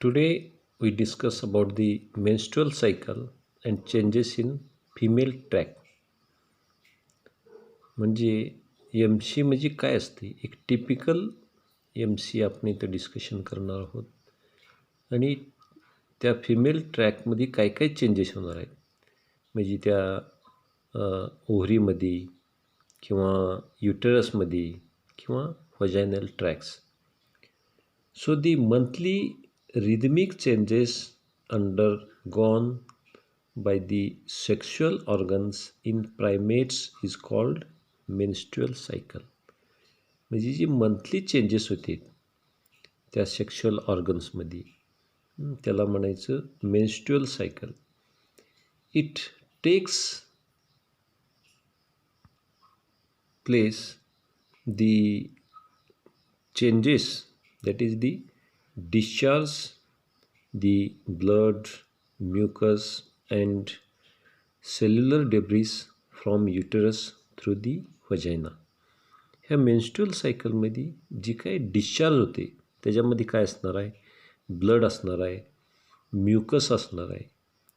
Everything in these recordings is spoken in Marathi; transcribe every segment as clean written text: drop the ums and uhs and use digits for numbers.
Today we discuss about the menstrual cycle and changes in female tract. म्हणजे एम सी म्हणजे काय असते, एक टिपिकल एम सी आपण इथं डिस्कशन करणार आहोत. आणि त्या फिमेल ट्रॅकमध्ये काय काय चेंजेस होणार आहेत, म्हणजे त्या ओव्हरीमध्ये किंवा युटेरसमध्ये किंवा व्हजायनल tracks. So the monthly rhythmic changes undergone by the sexual organs in primates is called menstrual cycle. म्हणजे जी मंथली चेंजेस होते त्या सेक्शुअल ऑर्गन्समध्ये त्याला म्हणायचं menstrual cycle. It takes place the changes, that is the discharge the blood, mucus and cellular debris from uterus through the vagina. ह्या मेन्स्ट्रुअल सायकलमध्ये जी काही डिस्चार्ज होते त्याच्यामध्ये काय असणार आहे, ब्लड असणार आहे, म्युकस असणार आहे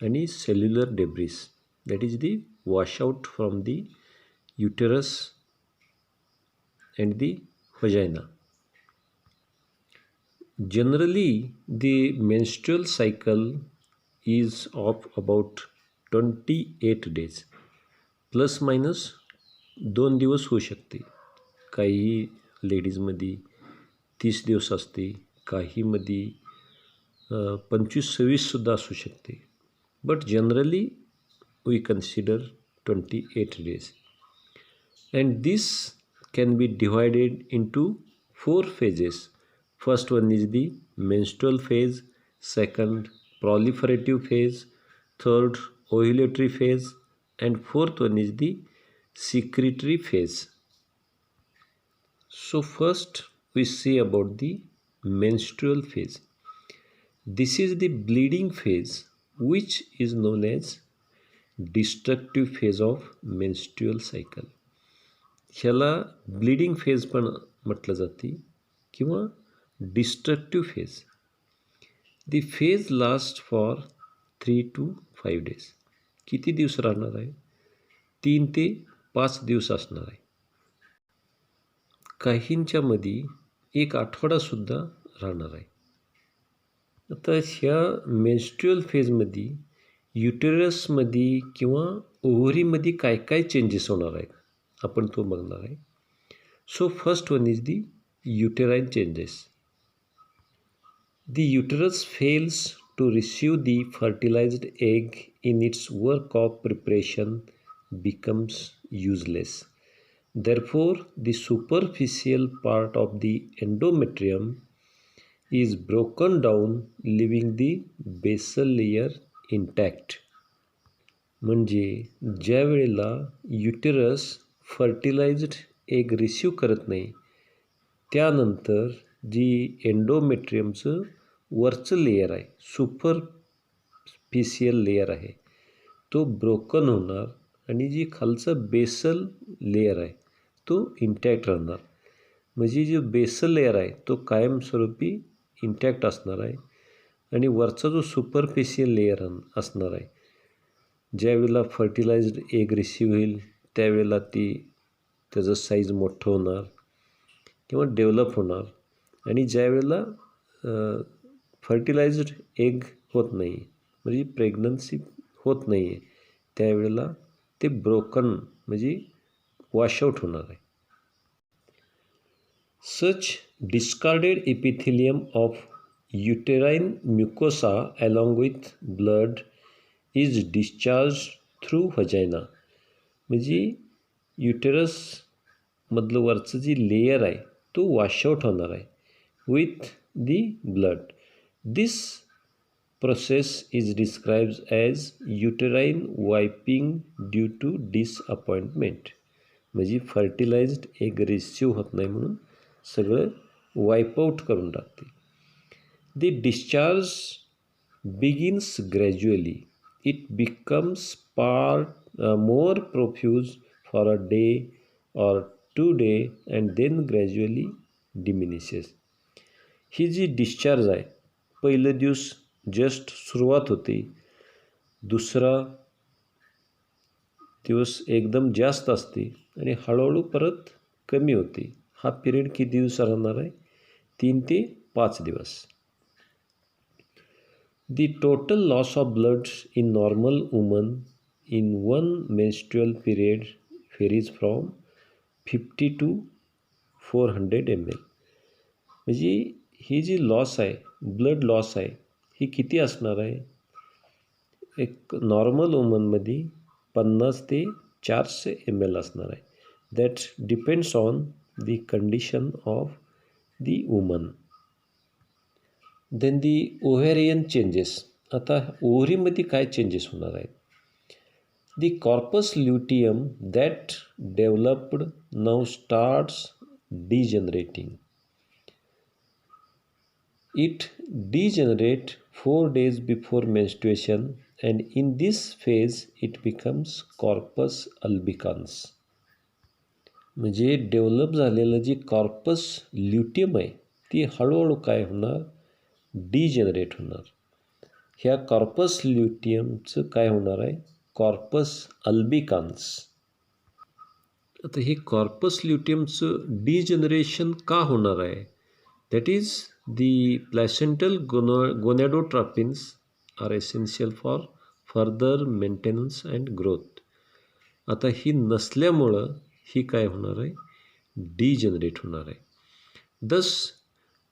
आणि cellular debris, that is the washout from the uterus and the vagina. Generally, the menstrual cycle is of about 28 days. Plus minus 2 दिवस होऊ शकते. काही लेडीजमध्ये 30 दिवस असते, काहीमध्ये 25-26सुद्धा असू शकते. But generally we consider 28 days. And this can be divided into 4 phases. First one is the menstrual phase, second proliferative phase, third ovulatory phase, and fourth one is the secretory phase. So first we see about the menstrual phase. This is the bleeding phase, which is known as destructive phase of menstrual cycle. ह्याला ब्लीडिंग फेज पण म्हटलं जाते किंवा destructive phase. The phase last for 3 to 5 days. किती दिवस राहणार आहे? 3 ते 5 दिवस असणार आहे. काहींच्यामध्ये 1 आठवडासुद्धा राहणार आहे. आता ह्या मेन्स्ट्रुअल फेजमध्ये युटेरसमध्ये किंवा ओव्हरीमध्ये काय काय चेंजेस होणार आहेत आपण तो बघणार आहे. So first one is the uterine changes. The uterus fails to receive the fertilised egg in its work of preparation becomes useless. Therefore, the superficial part of the endometrium is broken down, leaving the basal layer intact. म्हणजे ज्या वेळेला युटेरस फर्टिलाइज्ड एग रिसीव करत नाही त्यानंतर जी एंडोमेट्रियमचं वरचं लेयर आहे, सुपरफिशियल लेयर आहे, तो ब्रोकन होणार आणि जी खालचं बेसल लेयर आहे तो इंटॅक्ट राहणार. म्हणजे जो बेसल लेयर आहे तो कायमस्वरूपी इंटॅक्ट असणार आहे आणि वरचा जो सुपरफिशियल लेयर असणार आहे, ज्यावेळेला फर्टिलाइज्ड एग रिसीव होईल त्यावेळेला त्याचं साईज मोठं होणार किंवा डेव्हलप होणार. आणि ज्यावेळेला फर्टिलाइज्ड एग होत नाही, म्हणजे प्रेग्नन्सी होत नाही आहे, त्यावेळेला ते ब्रोकन म्हणजे वॉशआउट होणार आहे. Such discarded epithelium of uterine mucosa along with blood is discharge through vagina. म्हणजे युटेरसमधलं वरचं जी लेयर आहे तो वॉशआउट होणार आहे with the blood. This process is described as uterine wiping due to disappointment. म्हणजे फर्टिलाइज्ड एग रिसीव होत नाही म्हणून सगळं वाईपआउट करून टाकते. The discharge begins gradually. It becomes more profuse for a day or 2 days and then gradually diminishes. ही जी डिस्चार्ज आहे पहिले दिवस जस्ट सुरुवात होते, दुसरा दिवस एकदम जास्त असते आणि हळूहळू परत कमी होते. हा पिरियड किती दिवस राहणार आहे? 3 ते 5 दिवस. The total loss of blood in normal women in one menstrual period varies from 50 to 400 ml. म्हणजे ही जी लॉस आहे, ब्लड लॉस आहे, ही किती असणार आहे? एक नॉर्मल वुमनमध्ये 50 ते 400 ml असणार आहे. That depends on the condition of the woman. Then the ovarian changes. आता ओव्हरीमध्ये काय चेंजेस होणार आहेत? The corpus luteum that developed now starts degenerating. It degenerates 4 days before menstruation, and in this phase it becomes corpus albicans. म्हणजे डेव्हलप झालेलं जी कॉर्पस ल्युटियम आहे ती हळूहळू काय होणार? डिजनरेट होणार. ह्या कॉर्पस ल्युटियमचं काय होणार आहे? कॉर्पस अल्बिकान्स. आता हे कॉर्पस ल्युटियमचं डिजनरेशन का होणार आहे? That is the placental gonadotropins are essential for further maintenance and growth. आता ही नसल्यामुळं ही काय होणार आहे? डिजनरेट होणार आहे. Thus,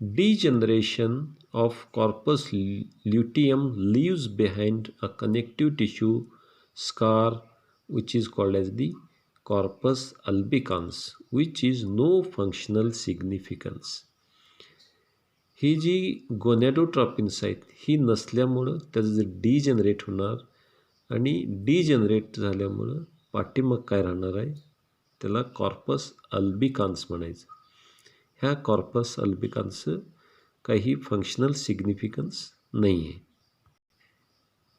degeneration of corpus luteum leaves behind a connective tissue scar which is called as the corpus albicans, which is no functional significance. ही जी गोनॅडोट्रॉपिन्स आहेत ही नसल्यामुळं त्याचं जे डिजनरेट होणार आणि डिजनरेट झाल्यामुळं पाठीमाग काय राहणार आहे? त्याला कॉर्पस अल्बिकान्स म्हणायचं. ह्या कॉर्पस अल्बिकान्सचं काही फंक्शनल सिग्निफिकन्स नाही आहे.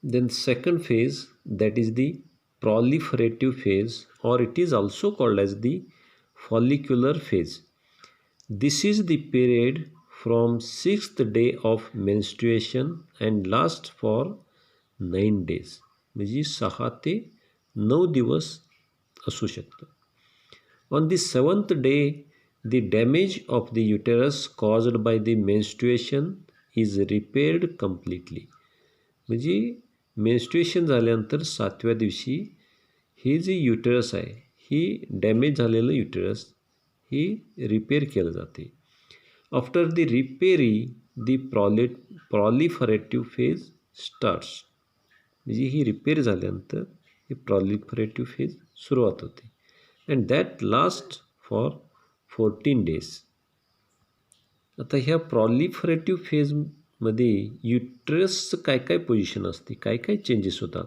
Then second phase that is the proliferative phase, or it is also called as the follicular phase. This is the period from 6th day of menstruation and lasts for 9 days. म्हणजे 6 ते 9 दिवस असू शकतं. On the 7th day, the damage of the uterus caused by the menstruation is repaired completely. म्हणजे मेन्स्ट्रुएशन झाल्यानंतर 7व्या दिवशी हे जे युटरस आहे ही डॅमेज झालेलं युटरस ही रिपेअर केलं जाते. After the repair the proliferative phase starts. म्हणजे ही रिपेअर झाल्यानंतर ही प्रॉलिफरेटिव्ह फेज सुरुवात होते. And that last for 14 days. आता ह्या प्रॉलिफरेटिव्ह फेजमध्ये युट्रसचं काय काय पोझिशन असते, काय काय चेंजेस होतात?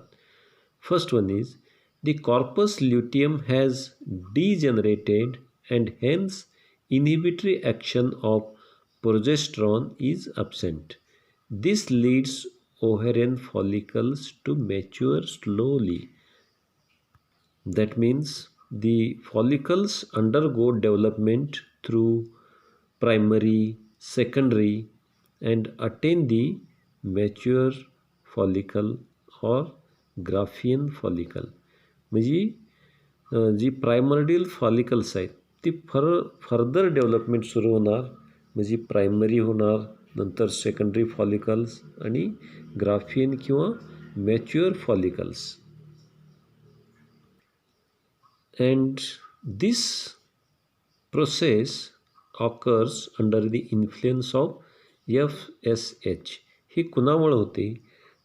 First one is the corpus luteum has degenerated and hence inhibitory action of progesterone is absent. This leads ovarian follicles to mature slowly. That means the follicles undergo development through primary, secondary, and attain the mature follicle or Graafian follicle. म्हणजे जी प्रायमर्डियल फॉलिकल्स आहेत ती फर्दर डेव्हलपमेंट सुरू होणार. म्हणजे प्रायमरी होणार, नंतर सेकंडरी फॉलिकल्स आणि ग्राफियन किंवा mature follicles. And this process occurs under the influence of FSH. हे कुणामुळे होते?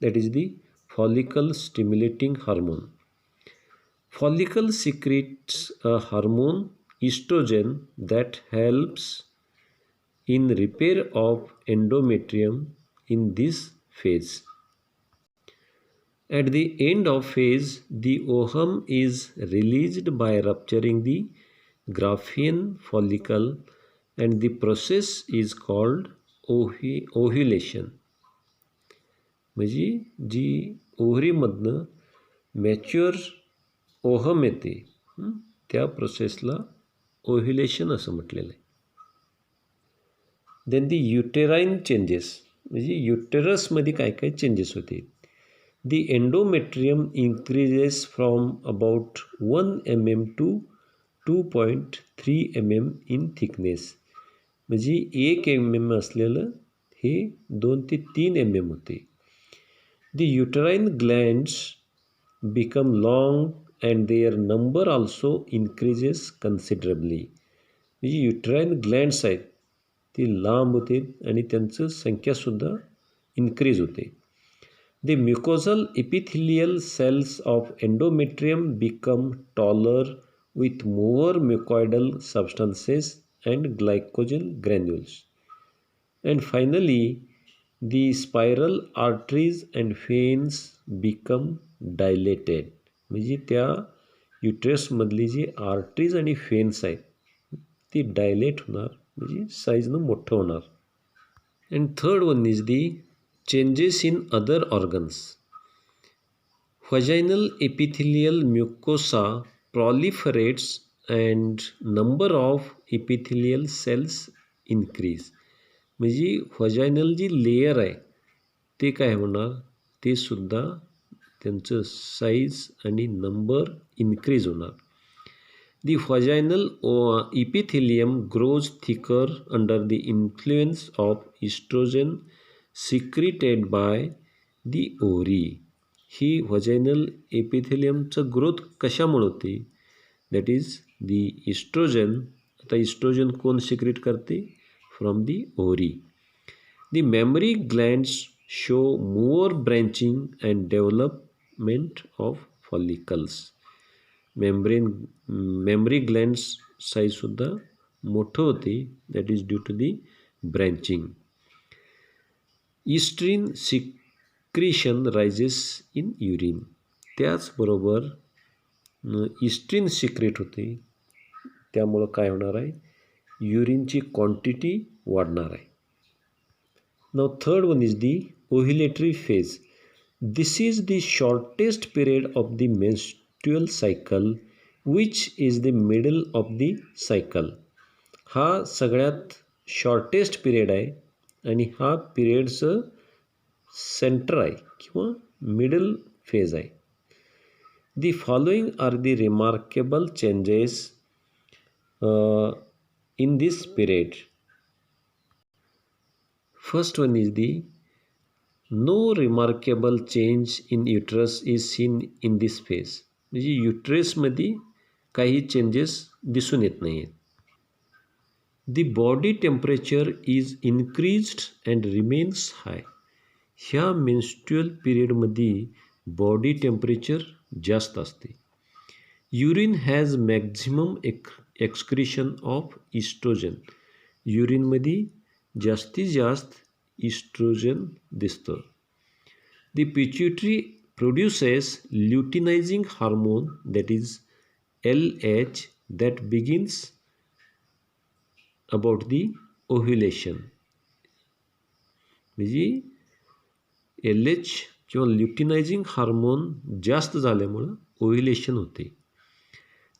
That is the follicle stimulating hormone. Follicle secretes a hormone oestrogen that helps in repair of endometrium in this phase. At the end of phase, the ovum is released by rupturing the Graafian follicle, and the process is called ovulation. म्हणजे जी ओव्हरीमधनं मॅच्युअर ओहम येते त्या प्रोसेसला ओव्ह्युलेशन असं म्हटलेलं आहे. देन दी युटेराईन चेंजेस. म्हणजे युटेरसमध्ये काय काय चेंजेस होते. The endometrium increases from about 1 mm to 2.3 mm in thickness. म्हणजे 1 mm असलेलं हे 2 ते 3 mm होते. The uterine glands become long and their number also increases considerably. म्हणजे युटराईन ग्लँड्स आहेत ती लांब होते आणि त्यांचं संख्यासुद्धा इन्क्रीज होते. The mucosal epithelial cells of endometrium become taller with more mucoidal substances and glycogen granules. And finally, the spiral arteries and veins become dilated. म्हणजे त्या युट्रसमधली जी आर्टरीज आणि व्हेन्स आहेत ती डायलेट होणार म्हणजे साईजनं मोठं होणार. And third one is the changes in other organs. Vaginal epithelial mucosa proliferates and number of epithelial cells increase. म्हणजे व्हजायनल जी लेयर आहे ते काय होणार ते सुद्धा त्यांचं साईज आणि नंबर इन्क्रीज होणार. The vaginal epithelium grows thicker under the influence of estrogen secreted by the ovary. ही व्हजायनल एपिथेलियमचं ग्रोथ कशामुळे होते? That is the oestrogen. आता इस्ट्रोजन कोण सिक्रेट करते? From the ovary. The mammary glands show more branching and development of follicles. Mammary glands साईजसुद्धा मोठं होते. That is due to the branching. Oestrin secretion rises in urine. त्याचबरोबर इस्ट्रीन सिक्रेट होते त्यामुळं काय होणार आहे युरिनची क्वांटिटी वाढणार आहे. Now third one is the ovulatory phase. This is the shortest period of the menstrual cycle which is the middle of the cycle. हा सगळ्यात शॉर्टेस्ट पिरियड आहे आणि हा पिरियडचं सेंटर आहे किंवा मिडल फेज आहे. The following are the remarkable changes in this period. First one is the no remarkable change in uterus is seen in this phase. म्हणजे युट्रसमध्ये काही चेंजेस दिसून येत नाही आहेत. The body temperature is increased and remains high. ह्या मेन्स्ट्रुअल पिरियडमध्ये बॉडी टेम्परेचर जास्त असते. Urine has maximum excretion of oestrogen. युरिनमध्ये जास्तीत जास्त इस्ट्रोजन दिसतं. The pituitary produces luteinising hormone that is LH that begins about the ovulation. म्हणजे LH किंवा ल्युटिनायझिंग हार्मोन जास्त झाल्यामुळं ओव्ह्युलेशन होते.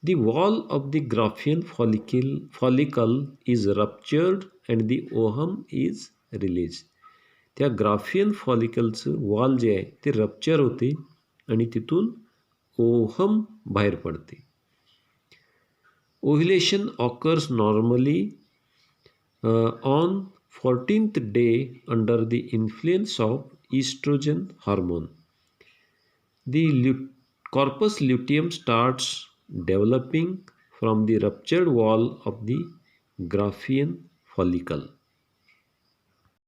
The wall of the Graafian follicle is ruptured and the ovum is release. त्या ग्राफियन फॉलिकलचं वॉल जे आहे ते रप्चर होते आणि तिथून ओहम बाहेर पडते. Ovulation occurs normally on 14th day under the influence of estrogen hormone. The corpus luteum starts developing from the ruptured wall of the Graafian follicle.